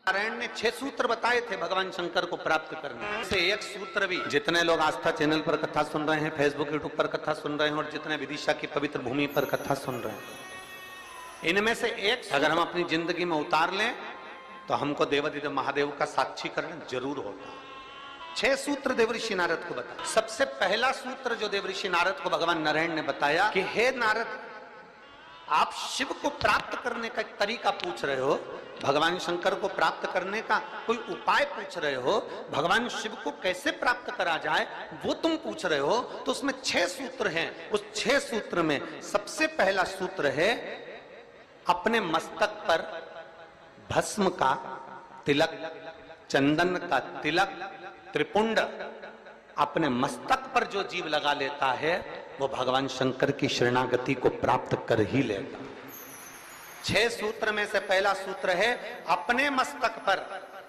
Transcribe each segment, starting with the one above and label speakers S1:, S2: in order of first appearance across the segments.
S1: नारायण ने 6 सूत्र बताए थे भगवान शंकर को प्राप्त करने से एक सूत्र भी, जितने लोग आस्था चैनल पर कथा सुन रहे हैं, फेसबुक यूट्यूब पर कथा सुन रहे हैं और जितने विदिशा की पवित्र भूमि पर कथा सुन रहे हैं, इनमें से एक अगर हम अपनी जिंदगी में उतार लें तो हमको देवादिदेव महादेव का साक्षीकरण जरूर होगा। 6 सूत्र देवऋषि नारद को बताया। सबसे पहला सूत्र जो देवऋषि नारद को भगवान नारायण ने बताया कि हे नारद, आप शिव को प्राप्त करने का एक तरीका पूछ रहे हो, भगवान शंकर को प्राप्त करने का कोई उपाय पूछ रहे हो, भगवान शिव को कैसे प्राप्त करा जाए वो तुम पूछ रहे हो, तो उसमें 6 सूत्र हैं। उस 6 सूत्र में सबसे पहला सूत्र है अपने मस्तक पर भस्म का तिलक, चंदन का तिलक, त्रिपुंड अपने मस्तक पर जो जीव लगा लेता है वो भगवान शंकर की शरणागति को प्राप्त कर ही लेगा। 6 सूत्र में से पहला सूत्र है अपने मस्तक पर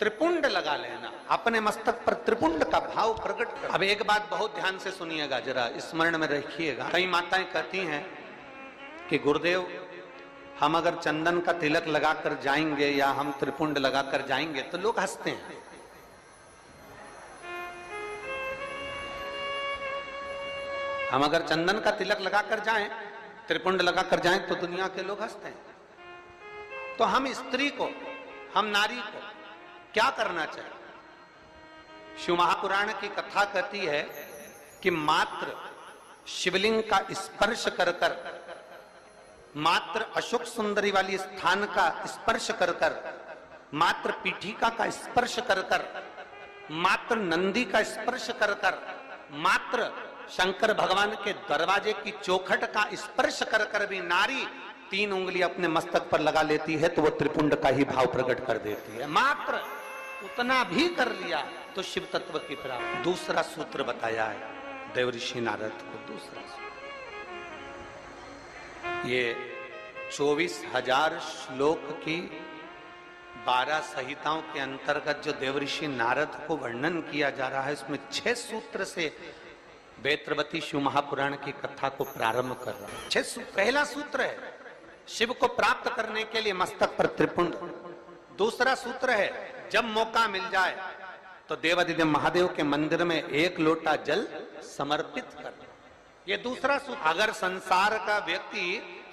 S1: त्रिपुंड लगा लेना, अपने मस्तक पर त्रिपुंड का भाव प्रकट कर। अब एक बात बहुत ध्यान से सुनिएगा, जरा स्मरण में रखिएगा। कई माताएं कहती हैं कि गुरुदेव हम अगर चंदन का तिलक लगाकर जाएंगे या हम त्रिपुंड लगाकर जाएंगे तो लोग हंसते हैं। हम अगर चंदन का तिलक लगाकर जाएं, त्रिपुंड लगाकर जाएं तो दुनिया के लोग हंसते हैं। तो हम स्त्री को, हम नारी को क्या करना चाहिए? शिव महापुराण की कथा कहती है कि मात्र शिवलिंग का स्पर्श कर कर, मात्र अशोक सुंदरी वाली स्थान का स्पर्श कर कर, मात्र पीठिका का स्पर्श कर कर, मात्र नंदी का स्पर्श कर कर, मात्र शंकर भगवान के दरवाजे की चौखट का स्पर्श कर कर भी नारी 3 उंगली अपने मस्तक पर लगा लेती है तो वो त्रिपुंड का ही भाव प्रकट कर देती है। मात्र उतना भी कर लिया तो शिव तत्व की प्राप्ति। दूसरा सूत्र बताया है देवऋषि नारद को। दूसरा सूत्र ये 24,000 श्लोक की 12 संहिताओं के अंतर्गत जो देवऋषि नारद को वर्णन किया जा रहा है, उसमें 6 सूत्र से वेत्रवती शिव महापुराण की कथा को प्रारंभ कर रहा है। 6 सूत्र। पहला सूत्र है शिव को प्राप्त करने के लिए मस्तक पर त्रिपुंड। दूसरा सूत्र है जब मौका मिल जाए तो देवादिदेव महादेव के मंदिर में 1 लोटा जल समर्पित कर। ये दूसरा सूत्र। अगर संसार का व्यक्ति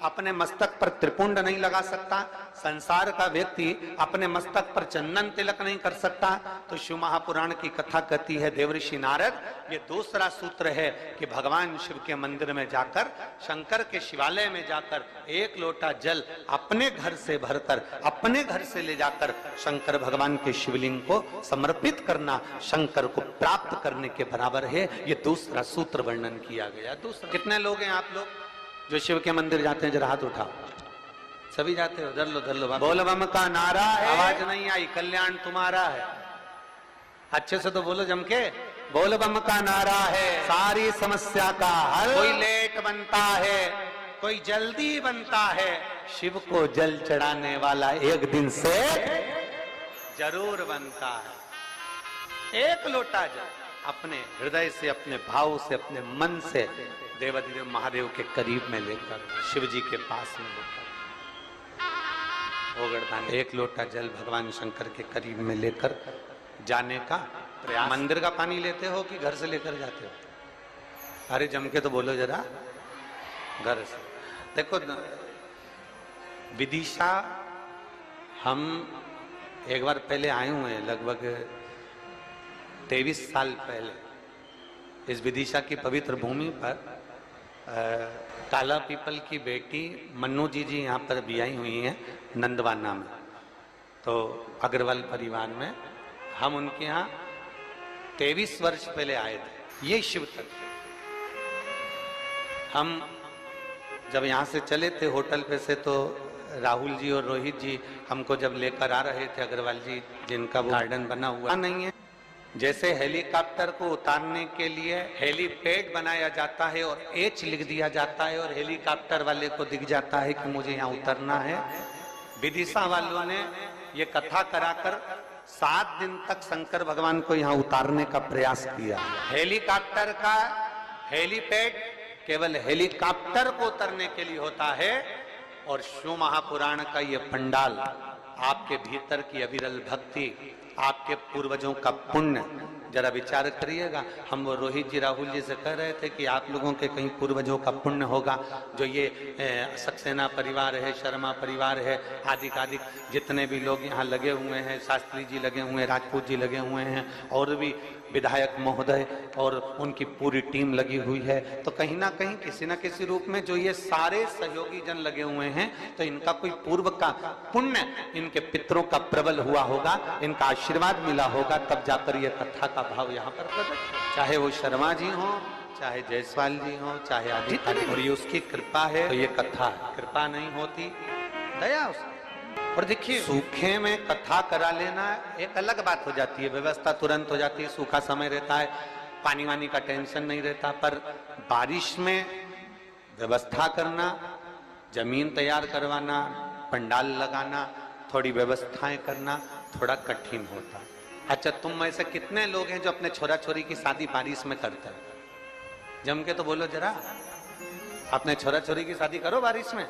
S1: अपने मस्तक पर त्रिपुंड नहीं लगा सकता, संसार का व्यक्ति अपने मस्तक पर चंदन तिलक नहीं कर सकता, तो शिव महापुराण की कथा कहती है देवऋषि नारद, ये दूसरा सूत्र है कि भगवान शिव के मंदिर में जाकर, शंकर के शिवालय में जाकर 1 लोटा जल अपने घर से भरकर, अपने घर से ले जाकर शंकर भगवान के शिवलिंग को समर्पित करना शंकर को प्राप्त करने के बराबर है। ये दूसरा सूत्र वर्णन किया गया। दूसरा, कितने लोग हैं आप लोग जो शिव के मंदिर जाते हैं? जरा हाथ उठाओ। सभी जाते हो? धर लो धर लो। बोल बम का नारा है, आवाज नहीं आई, कल्याण तुम्हारा है। अच्छे से तो बोलो जम के। बोल बम का नारा है, सारी समस्या का हल। कोई लेट बनता है, कोई जल्दी बनता है, शिव को जल चढ़ाने वाला एक दिन से जरूर बनता है। 1 लोटा जल अपने हृदय से, अपने भाव से, अपने मन से देवादिदेव महादेव के करीब में लेकर, शिव जी के पास में लेकर, ओगड़दान 1 लोटा जल भगवान शंकर के करीब में लेकर जाने का प्रयास। मंदिर का पानी लेते हो कि घर से लेकर जाते हो? अरे जम के तो बोलो जरा। घर से। देखो विदिशा हम एक बार पहले आए हुए हैं, लगभग 23 साल पहले इस विदिशा की पवित्र भूमि पर। काला पीपल की बेटी मन्नू जी यहाँ पर भी आई हुई हैं नंदवाना में, तो अग्रवाल परिवार में हम उनके यहाँ 23 वर्ष पहले आए थे। ये शिव तत्व। हम जब यहाँ से चले थे होटल पे से, तो राहुल जी और रोहित जी हमको जब लेकर आ रहे थे, अग्रवाल जी जिनका वो गार्डन बना हुआ नहीं है, जैसे हेलीकॉप्टर को उतारने के लिए हेलीपैड बनाया जाता है और H लिख दिया जाता है और हेलीकॉप्टर वाले को दिख जाता है कि मुझे यहाँ उतरना है, विदिशा वालों ने ये कथा कराकर 7 दिन तक शंकर भगवान को यहाँ उतारने का प्रयास किया। हेलीकॉप्टर का हेलीपैड केवल हेलीकॉप्टर को उतरने के लिए होता है और शिव महापुराण का ये पंडाल आपके भीतर की अविरल भक्ति, आपके पूर्वजों का पुण्य, जरा विचार करिएगा। हम वो रोहित जी राहुल जी से कह रहे थे कि आप लोगों के कहीं पूर्वजों का पुण्य होगा, जो ये सक्सेना परिवार है, शर्मा परिवार है, आदि आदि जितने भी लोग यहाँ लगे हुए हैं, शास्त्री जी लगे हुए हैं, राजपूत जी लगे हुए हैं, और भी विधायक महोदय और उनकी पूरी टीम लगी हुई है। तो कहीं ना कहीं किसी न किसी रूप में जो ये सारे सहयोगी जन लगे हुए हैं, तो इनका कोई पूर्व का पुण्य, इनके पितरों का प्रबल हुआ होगा, इनका आशीर्वाद मिला होगा, तब जाकर ये कथा का भाव यहाँ पर प्रकट। चाहे वो शर्मा जी हो, चाहे जायसवाल जी हो, चाहे आदि, और ये उसकी कृपा है, तो ये कथा है। कृपा नहीं होती, दया उसकी। और देखिए, सूखे में कथा करा लेना एक अलग बात हो जाती है, व्यवस्था तुरंत हो जाती है, सूखा समय रहता है, पानी वानी का टेंशन नहीं रहता। पर बारिश में व्यवस्था करना, जमीन तैयार करवाना, पंडाल लगाना, थोड़ी व्यवस्थाएं करना थोड़ा कठिन होता है। अच्छा, तुम में से कितने लोग हैं जो अपने छोरा छोरी की शादी बारिश में करते हैं? जम के तो बोलो जरा, अपने छोरा छोरी की शादी करो बारिश में।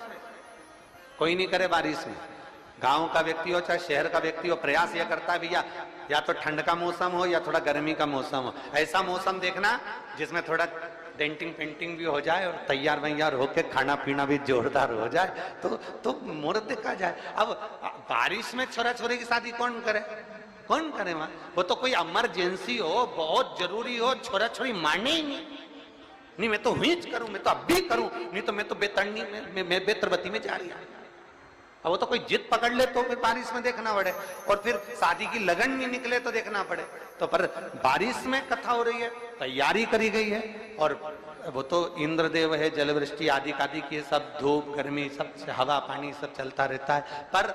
S1: कोई नहीं करे बारिश में। गांव का व्यक्ति हो चाहे शहर का व्यक्ति हो, प्रयास यह करता है भैया या तो ठंड का मौसम हो या थोड़ा गर्मी का मौसम हो, ऐसा मौसम देखना जिसमें थोड़ा डेंटिंग पेंटिंग भी हो जाए और तैयार वैयार होके खाना पीना भी जोरदार हो जाए, तो मुहूर्त देखा जाए। अब बारिश में छोरा छोरी की शादी कौन करे? कौन करे? वहां वो तो कोई इमरजेंसी हो, बहुत जरूरी हो, छोरा छोरी माने ही नहीं, मैं तो हुई करूं, मैं तो अब भी करूं, नहीं तो मैं तो बेतरनी में बेतरबती में जा रही हूं। अब वो तो कोई जिद पकड़ ले तो फिर बारिश में देखना पड़े, और फिर शादी की लगन नहीं निकले तो देखना पड़े। तो पर बारिश में कथा हो रही है, तैयारी करी गई है, और वो तो इंद्रदेव है, जलवृष्टि आदि आदि की सब, धूप गर्मी सब, हवा पानी सब चलता रहता है। पर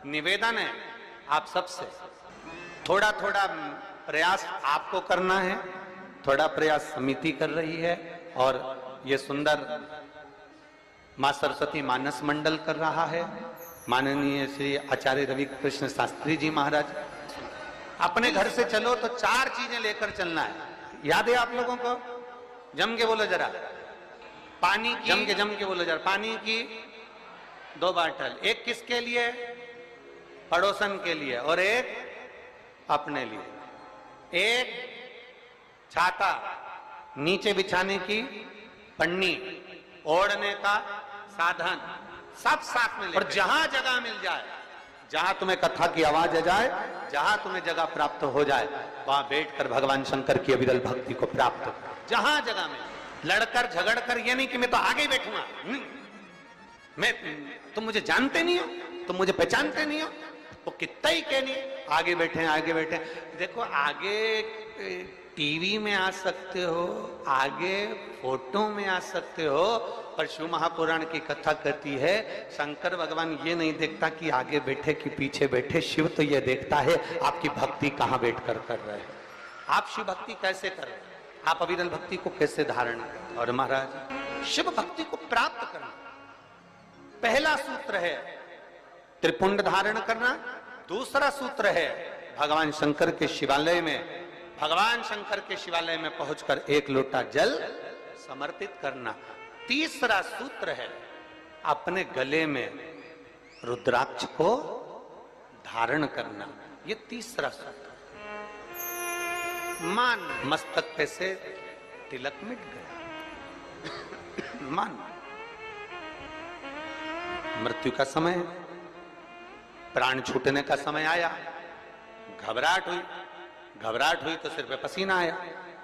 S1: निवेदन है आप सबसे, थोड़ा थोड़ा प्रयास आपको करना है, थोड़ा प्रयास समिति कर रही है, और ये सुंदर मां सरस्वती मानस मंडल कर रहा है, माननीय श्री आचार्य रवि कृष्ण शास्त्री जी महाराज। अपने घर से चलो तो 4 चीजें लेकर चलना है, याद है आप लोगों को? जम के बोलो जरा, पानी की, जम के बोलो जरा, पानी की 2 बाटल, एक किसके लिए? पड़ोसन के लिए, और एक अपने लिए। एक छाता, नीचे बिछाने की पन्नी, ओढ़ने का साधन, सब साथ में ले। और जहां जगह मिल जाए, जहां तुम्हें कथा की आवाज आ जाए, जहां तुम्हें जगह प्राप्त हो जाए, वहां बैठकर भगवान शंकर की अविरल भक्ति को प्राप्त कर। जहां जगह में लड़कर झगड़कर, ये नहीं कि मैं तो आगे बैठूंगा, मैं, तुम मुझे जानते नहीं हो, तुम मुझे पहचानते नहीं हो, वो कितना ही कहनी, आगे बैठे आगे बैठे। देखो, आगे टीवी में आ सकते हो, आगे फोटो में आ सकते हो, पर शिव महापुराण की कथा कहती है शंकर भगवान ये नहीं देखता कि आगे बैठे कि पीछे बैठे, शिव तो ये देखता है आपकी भक्ति कहां बैठकर कर रहे हैं, आप शिव भक्ति कैसे कर रहे हैं, आप अविरल भक्ति को कैसे धारण करें। और महाराज, शिव भक्ति को प्राप्त करना पहला सूत्र है त्रिपुंड धारण करना, दूसरा सूत्र है भगवान शंकर के शिवालय में, भगवान शंकर के शिवालय में पहुंचकर 1 लोटा जल समर्पित करना, तीसरा सूत्र है अपने गले में रुद्राक्ष को धारण करना, ये तीसरा सूत्र। मान, मस्तक पे से तिलक मिट गया, मान, मृत्यु का समय, प्राण छूटने का समय आया, घबराहट हुई तो सिर पे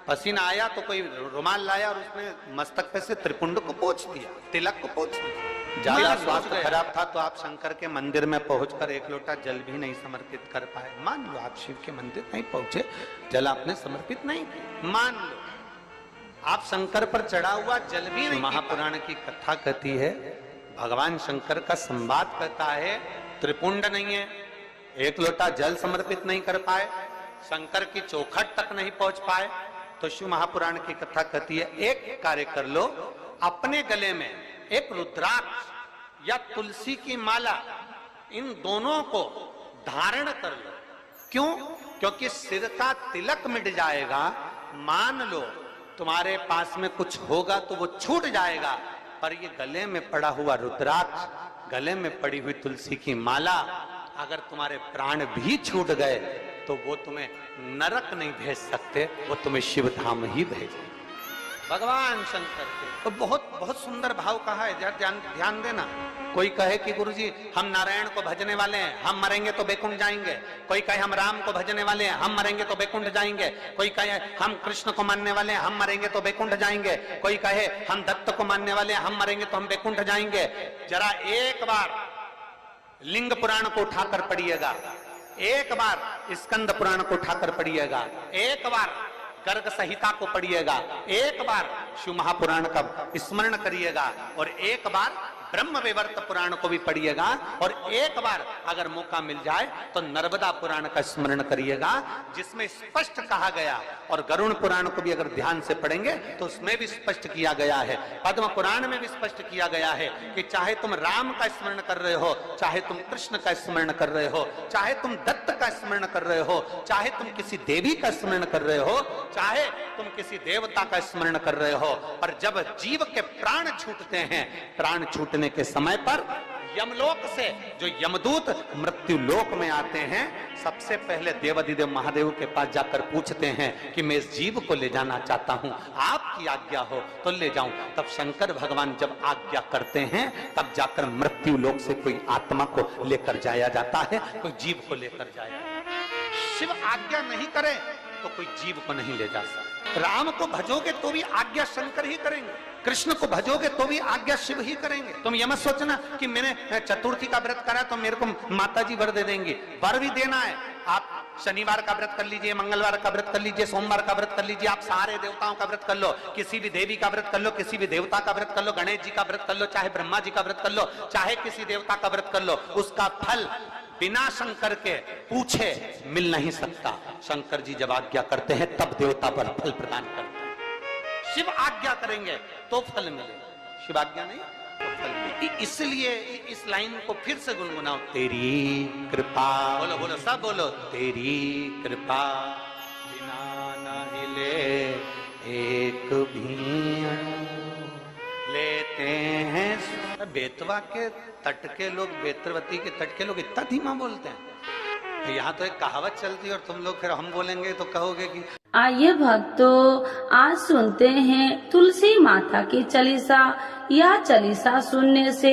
S1: पसीना आया तो कोई रुमाल लाया और उसने मस्तक पे से त्रिपुंड को पोंछ दिया, तिलक को पोंछ दिया। ज्यादा स्वास्थ्य खराब था तो आप शंकर के मंदिर में पहुंचकर 1 लोटा जल भी नहीं समर्पित कर पाए। मान लो आप शिव के मंदिर नहीं पहुंचे, जल आपने समर्पित नहीं किया, मान लो आप शंकर पर चढ़ा हुआ जल भी नहीं। महापुराण की कथा कहती है, भगवान शंकर का संवाद कहता है, त्रिपुंड नहीं है, 1 लोटा जल समर्पित नहीं कर पाए, शंकर की चौखट तक नहीं पहुंच पाए, तो शिव महापुराण की कथा कहती है एक कार्य कर लो, अपने गले में एक रुद्राक्ष या तुलसी की माला, इन दोनों को धारण कर लो। क्यों? क्योंकि सिर का तिलक मिट जाएगा, मान लो तुम्हारे पास में कुछ होगा तो वो छूट जाएगा, पर ये गले में पड़ा हुआ रुद्राक्ष, गले में पड़ी हुई तुलसी की माला, अगर तुम्हारे प्राण भी छूट गए तो वो तुम्हें नरक नहीं भेज सकते, वो तुम्हें शिव धाम ही भेजे। भगवान शंकर के तो बहुत बहुत सुंदर भाव कहा है, ध्यान देना। कोई कहे कि गुरुजी हम नारायण को भजने वाले हैं, हम मरेंगे तो बैकुंठ जाएंगे। कोई कहे हम राम को भजने वाले हैं, हम मरेंगे तो बैकुंठ जाएंगे। कोई कहे हम कृष्ण को मानने वाले हैं, हम मरेंगे तो बैकुंठ जाएंगे। कोई कहे हम दत्त को मानने वाले हैं, हम मरेंगे तो हम बैकुंठ जाएंगे। जरा एक बार लिंग पुराण को उठाकर पढ़िएगा, एक बार स्कंद पुराण को उठाकर पढ़िएगा, एक बार गर्ग संहिता को पढ़िएगा, एक बार शिव महापुराण का स्मरण करिएगा, और एक बार ब्रह्म वैवर्त पुराण को भी पढ़िएगा, और एक बार अगर मौका मिल जाए तो नर्मदा पुराण का स्मरण करिएगा, जिसमें स्पष्ट कहा गया, और गरुण पुराण को भी अगर ध्यान से पढ़ेंगे तो उसमें भी स्पष्ट किया गया है, पद्म पुराण में भी स्पष्ट किया गया है कि चाहे तुम राम का स्मरण कर रहे हो, चाहे तुम कृष्ण का स्मरण कर रहे हो, चाहे तुम दत्त का स्मरण कर रहे हो, चाहे तुम किसी देवी का स्मरण कर रहे हो, चाहे तुम किसी देवता का स्मरण कर रहे हो, पर जब जीव के प्राण छूटते हैं, प्राण छूटने के समय पर यमलोक से जो यमदूत मृत्यु लोक में आते हैं, सबसे पहले देवाधिदेव महादेव के पास जाकर पूछते हैं कि मैं इस जीव को ले जाना चाहता हूं, आपकी आज्ञा हो तो ले जाऊं। तब शंकर भगवान जब आज्ञा करते हैं, तब जाकर मृत्यु लोक से कोई आत्मा को लेकर जाया जाता है, कोई जीव को लेकर जाया। शिव आज्ञा नहीं करे तो कोई जीव को नहीं ले जा सकता। राम को भजोगे तो भी आज्ञा शंकर ही करेंगे, कृष्ण को भजोगे तो भी आज्ञा शिव ही करेंगे। तुम ये मत सोचना कि मैंने चतुर्थी का व्रत करा तो मेरे को माता जी वर दे देंगे, वर भी देना है। आप शनिवार का व्रत कर लीजिए, मंगलवार का व्रत कर लीजिए, सोमवार का व्रत कर लीजिए, आप सारे देवताओं का व्रत कर लो, किसी भी देवी का व्रत कर लो, किसी भी देवता का व्रत कर लो, गणेश जी का व्रत कर लो, चाहे ब्रह्मा जी का व्रत कर लो, चाहे किसी देवता का व्रत कर लो, उसका फल बिना शंकर के पूछे मिल नहीं सकता। शंकर जी जब आज्ञा करते हैं तब देवता पर फल प्रदान करते हैं। शिव आज्ञा करेंगे तो फल मिलेगा, शिव आज्ञा नहीं तो फल मिलेगा। इसलिए इस लाइन को फिर से गुनगुनाओ, तेरी कृपा, बोलो बोलो सब बोलो, तेरी कृपा बिना न हिले एक भी लेते हैं। बेतवा के तट के लोग, बेतरवती के तट के लोग इतना धीमा बोलते हैं। तो यहाँ तो एक कहावत चलती है और तुम लोग फिर हम बोलेंगे तो कहोगे कि।
S2: आइए भक्तों, आज सुनते हैं तुलसी माता की चालीसा। यह चालीसा सुनने से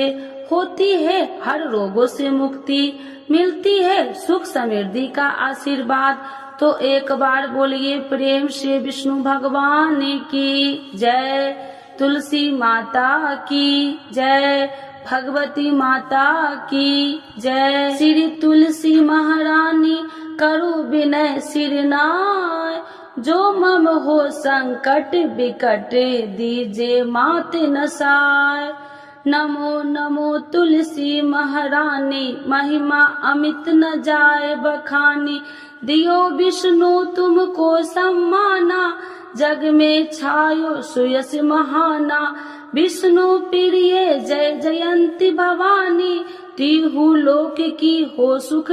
S2: होती है हर रोगों से मुक्ति, मिलती है सुख समृद्धि का आशीर्वाद। तो एक बार बोलिए प्रेम से विष्णु भगवान की जय, तुलसी माता की जय, भगवती माता की जय। श्री तुलसी महारानी करो विनय सिरनाय, जो मम हो संकट विकट दीजे मात नसाय। नमो नमो तुलसी महारानी, महिमा अमित न जाए बखानी, दियो विष्णु तुमको सम्माना, जग में छायो सुयस महाना। विष्णु प्रिय जय जयंती भवानी, तिहु लोक की हो सुख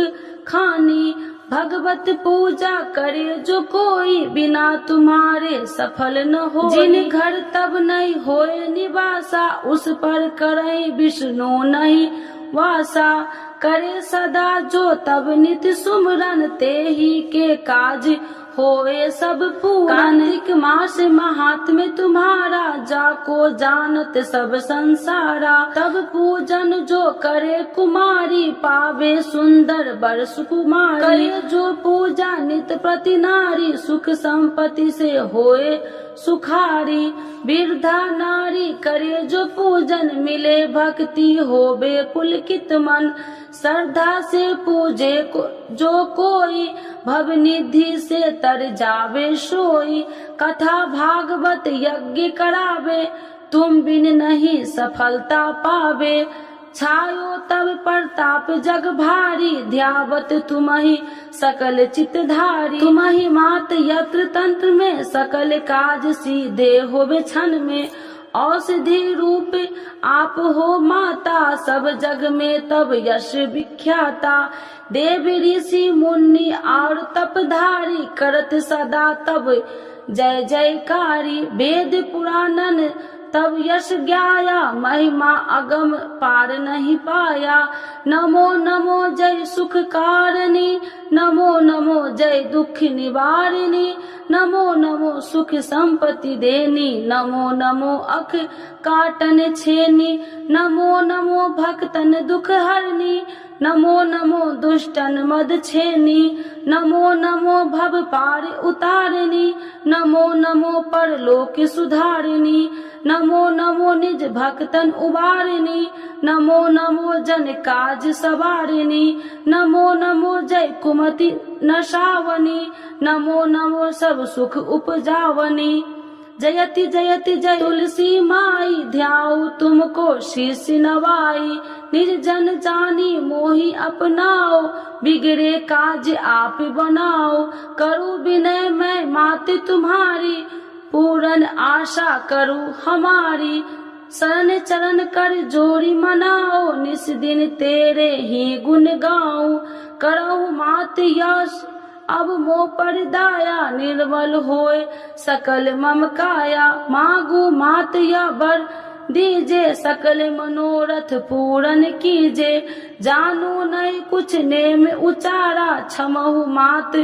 S2: खानी। भगवत पूजा करे जो कोई, बिना तुम्हारे सफल न हो। जिन घर तब नहीं होए निवासा, उस पर करे विष्णु नहीं वासा। करे सदा जो तब नित सुमरन, ते ही के काज होए सब पूरन। कार्तिक मास महात्म्य तुम्हारा, जाको जानत सब संसारा। तब पूजन जो करे कुमारी, पावे सुंदर वर सुकुमारी। करे जो पूजा नित प्रति नारी, सुख संपत्ति से होए सुखारी। वृद्धा नारी करे जो पूजन, मिले भक्ति होवे पुलकित मन। श्रद्धा से पूजे जो कोई, भव निधि से तर जावे सोई। कथा भागवत यज्ञ करावे, तुम बिन नहीं सफलता पावे। छायो तब प्रताप जग भारी, ध्यावत तुम्हि सकल चितधारी। तुम्हि मात यत्र तंत्र में, सकल काज सीधे होवे क्षण में। औषधि रूप आप हो माता, सब जग में तब यश विख्याता। देव ऋषि मुनि और तपधारी, करत सदा तब जय जयकारी। वेद पुराणन तब यश ज्ञाया, महिमा अगम पार नहीं पाया। नमो नमो जय सुख कारिणी, नमो नमो जय दुख निवारिणी, नमो नमो सुख संपत्ति देनी, नमो नमो अख काटन छेनी, नमो नमो भक्तन दुख हरनी, नमो नमो दुष्टन मद छेनी, नमो नमो भव पार उतारिणी, नमो नमो परलोक सुधारिणी, नमो नमो निज भक्तन उबारिणी, नमो नमो जन काज सवारिणी, नमो नमो जय कुमति नशावनी, नमो नमो सब सुख उपजावनी। जयति जयति जय तुलसी माई, ध्याऊ तुमको शीश नवाई, निर्जन जानी मोहि अपनाओ, बिगड़े काज आप बनाओ। करूँ विनय मैं माते तुम्हारी, पूर्ण आशा करूँ हमारी, शरण चरण कर जोड़ी मनाओ, निस दिन तेरे ही गुण गाऊं। करहु मात यश अब मोह पर दाया, निर्मल होए सकल मम काया। मांगू मात या बर दीजे, सकल मनोरथ पूर्ण कीजे। जानू नहीं कुछ नेम उचारा, क्षमहु मात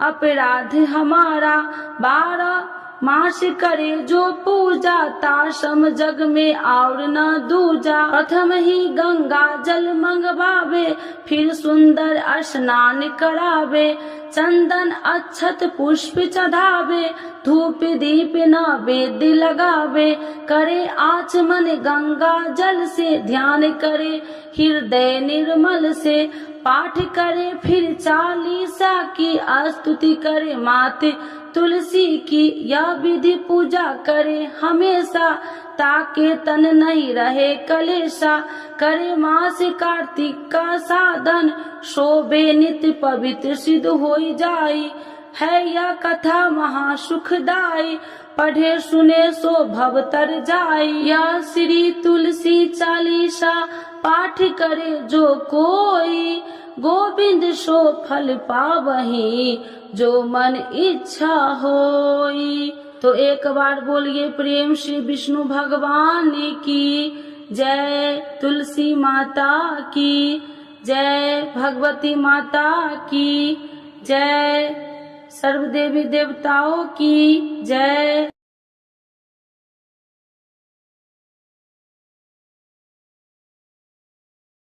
S2: अपराध हमारा। 12 मास करे जो पूजा, ताशम जग में और न दूजा। प्रथम ही गंगा जल मंगवावे, फिर सुंदर स्नान करावे। चंदन अक्षत पुष्प चढ़ावे, धूप दीप नैवेद्य लगावे। करे आचमन गंगा जल से, ध्यान करे हृदय निर्मल से। पाठ करे फिर 40 की, स्तुति करे माते तुलसी की। यह विधि पूजा करे हमेशा, ताके तन नहीं रहे कलेशा। करे मास कार्तिक का साधन, शोभे नित्य पवित्र सिद्ध होई जाई। है यह कथा महा सुखदाई, पढ़े सुने सो भव तर जाई। यह श्री तुलसी चालीसा, पाठ करे जो कोई। गोविंद सो फल पावही, जो मन इच्छा होई। तो एक बार बोलिए प्रेम श्री विष्णु भगवान की जय, तुलसी माता की जय, भगवती माता की जय, सर्व देवी देवताओं की जय।